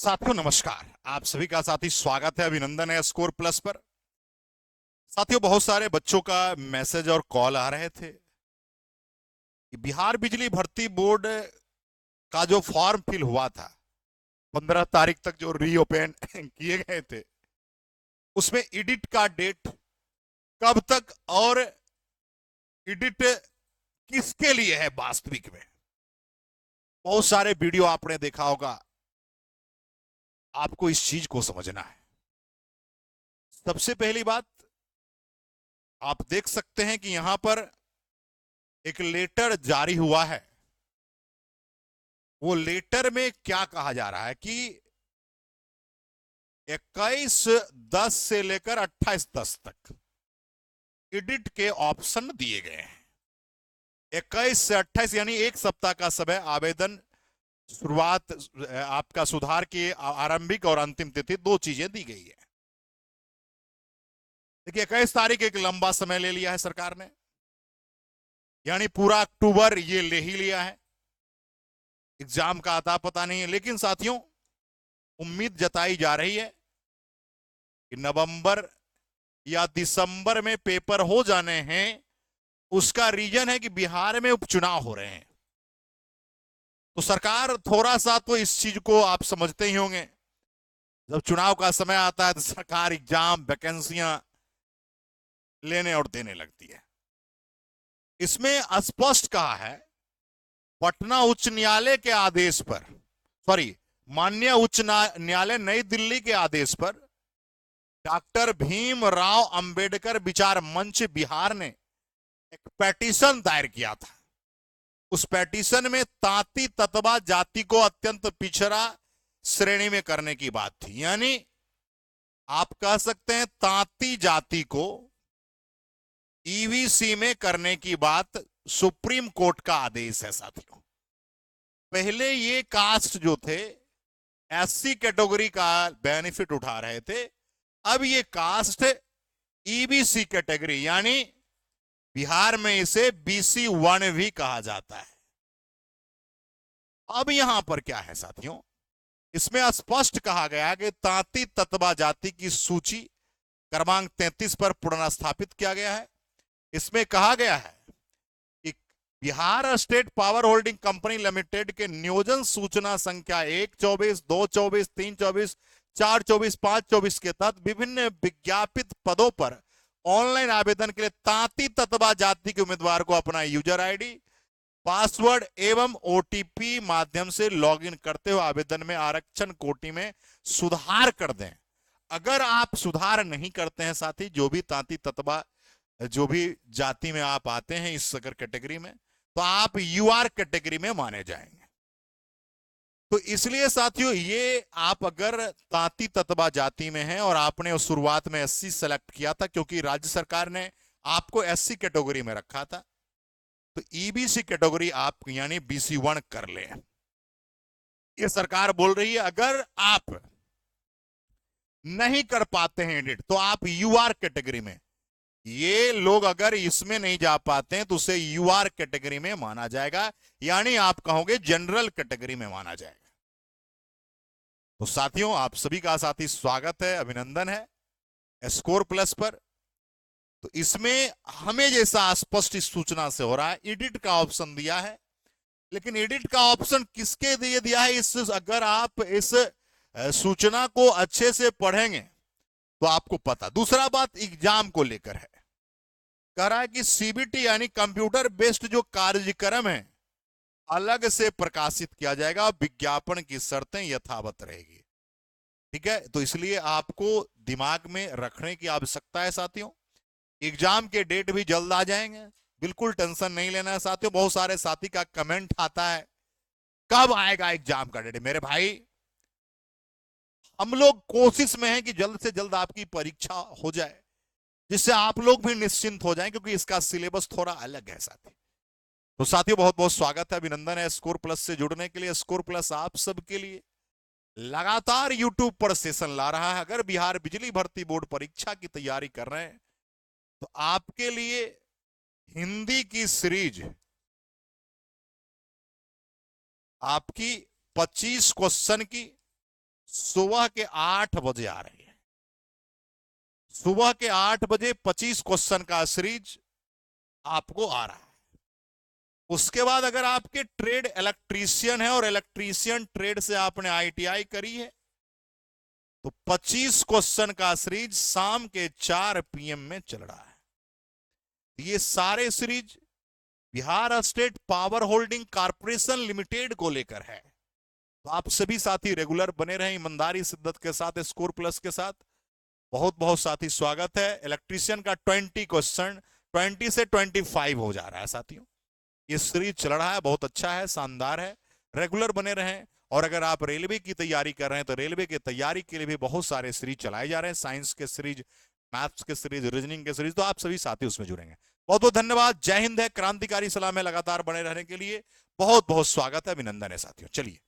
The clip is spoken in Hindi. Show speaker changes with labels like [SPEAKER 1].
[SPEAKER 1] साथियों नमस्कार। आप सभी का साथी स्वागत है, अभिनंदन है स्कोर प्लस पर। साथियों, बहुत सारे बच्चों का मैसेज और कॉल आ रहे थे कि बिहार बिजली भर्ती बोर्ड का जो फॉर्म फिल हुआ था 15 तारीख तक जो रीओपन किए गए थे, उसमें एडिट का डेट कब तक और एडिट किसके लिए है वास्तविक में। बहुत सारे वीडियो आपने देखा होगा, आपको इस चीज को समझना है। सबसे पहली बात, आप देख सकते हैं कि यहां पर एक लेटर जारी हुआ है। वो लेटर में क्या कहा जा रहा है कि 21/10 से लेकर 28/10 तक एडिट के ऑप्शन दिए गए हैं। 21 से 28 यानी एक सप्ताह का समय। आवेदन शुरुआत आपका सुधार की आरंभिक और अंतिम तिथि दो चीजें दी गई है। देखिए, 21 तारीख एक लंबा समय ले लिया है सरकार ने, यानी पूरा अक्टूबर ये ले ही लिया है। एग्जाम का आता पता नहीं है, लेकिन साथियों उम्मीद जताई जा रही है कि नवंबर या दिसंबर में पेपर हो जाने हैं। उसका रीजन है कि बिहार में उपचुनाव हो रहे हैं, तो सरकार थोड़ा सा तो इस चीज को आप समझते ही होंगे। जब चुनाव का समय आता है तो सरकार एग्जाम वैकेंसियां लेने और देने लगती है। इसमें स्पष्ट कहा है, पटना उच्च न्यायालय के आदेश पर, सॉरी, माननीय उच्च न्यायालय नई दिल्ली के आदेश पर डॉक्टर भीमराव अंबेडकर विचार मंच बिहार ने एक पेटिशन दायर किया था। उस पेटिशन में तांती ततवा जाति को अत्यंत पिछड़ा श्रेणी में करने की बात थी। यानी आप कह सकते हैं तांती जाति को ईवीसी में करने की बात सुप्रीम कोर्ट का आदेश है। साथियों, पहले ये कास्ट जो थे एससी कैटेगरी का बेनिफिट उठा रहे थे, अब ये कास्ट ईबीसी कैटेगरी यानी बिहार में इसे BC1 भी कहा जाता है। अब यहां पर क्या है साथियों, इसमें स्पष्ट कहा गया कि तांती ततवा जाति की सूची क्रमांक 33 पर पुनर्स्थापित किया गया है। इसमें कहा गया है कि Bihar state power holding company limited के नियोजन सूचना संख्या 1/24, 2/24, 3/24, 4/24, 5/24 के तहत विभिन्न विज्ञापित पदों पर ऑनलाइन आवेदन के लिए तांती ततवा जाति के उम्मीदवार को अपना यूजर आईडी, पासवर्ड एवं ओटीपी माध्यम से लॉगिन करते हुए आवेदन में आरक्षण कोटि में सुधार कर दें। अगर आप सुधार नहीं करते हैं साथी, जो भी तांती ततवा जो भी जाति में आप आते हैं इस अगर कैटेगरी में, तो आप यूआर कैटेगरी में माने जाएंगे। तो इसलिए साथियों, ये आप अगर तांती ततवा जाति में हैं और आपने शुरुआत में एससी सेलेक्ट किया था क्योंकि राज्य सरकार ने आपको एससी कैटेगरी में रखा था, तो ईबीसी कैटेगरी आप यानी BC1 कर लें। ये सरकार बोल रही है अगर आप नहीं कर पाते हैं एडिट तो आप यूआर कैटेगरी में, ये लोग अगर इसमें नहीं जा पाते हैं तो उसे यूआर कैटेगरी में माना जाएगा, यानी आप कहोगे जनरल कैटेगरी में माना जाएगा। तो साथियों, आप सभी का साथी स्वागत है, अभिनंदन है स्कोर प्लस पर। तो इसमें हमें जैसा स्पष्ट इस सूचना से हो रहा है, एडिट का ऑप्शन दिया है, लेकिन एडिट का ऑप्शन किसके लिए दिया है, इस अगर आप इस सूचना को अच्छे से पढ़ेंगे तो आपको पता। दूसरा बात एग्जाम को लेकर है, कह रहा है कि सीबीटी यानी कंप्यूटर बेस्ड जो कार्यक्रम है अलग से प्रकाशित किया जाएगा, विज्ञापन की शर्तें यथावत रहेगी। ठीक है, तो इसलिए आपको दिमाग में रखने की आवश्यकता है साथियों। एग्जाम के डेट भी जल्द आ जाएंगे, बिल्कुल टेंशन नहीं लेना है साथियों। बहुत सारे साथी का कमेंट आता है कब आएगा एग्जाम का डेट। मेरे भाई, हम लोग कोशिश में हैं कि जल्द से जल्द आपकी परीक्षा हो जाए, जिससे आप लोग भी निश्चिंत हो जाएं, क्योंकि इसका सिलेबस थोड़ा अलग है साथी। तो साथियों, बहुत बहुत स्वागत है, अभिनंदन है स्कोर प्लस से जुड़ने के लिए। स्कोर प्लस आप सबके लिए लगातार यूट्यूब पर सेशन ला रहा है। अगर बिहार बिजली भर्ती बोर्ड परीक्षा की तैयारी कर रहे हैं तो आपके लिए हिंदी की सीरीज आपकी 25 क्वेश्चन की सुबह के 8 बजे आ रही है। सुबह के 8 बजे 25 क्वेश्चन का सीरीज आपको आ रहा है। उसके बाद अगर आपके ट्रेड इलेक्ट्रीशियन है और इलेक्ट्रीशियन ट्रेड से आपने ITI करी है तो 25 क्वेश्चन का सीरीज शाम के 4 PM में चल रहा है। ये सारे series Bihar state power holding corporation limited को लेकर है। तो आप सभी साथी रेगुलर बने रहें ईमानदारी शिद्दत के साथ, स्कोर प्लस के साथ। बहुत बहुत साथी स्वागत है। इलेक्ट्रीशियन का 20 क्वेश्चन 20 से 25 हो जा रहा है साथियों। ये सीरीज चल रहा है, बहुत अच्छा है, शानदार है। रेगुलर बने रहें। और अगर आप रेलवे की तैयारी कर रहे हैं तो रेलवे की तैयारी के लिए भी बहुत सारे सीरीज चलाए जा रहे हैं, साइंस के सीरीज, मैथ्स के सीरीज, रीजनिंग के सीरीज। तो आप सभी साथी उसमें जुड़ेंगे। बहुत बहुत धन्यवाद। जय हिंद है। क्रांतिकारी सलाम है। लगातार बने रहने के लिए बहुत बहुत स्वागत है, अभिनंदन है साथियों। चलिए।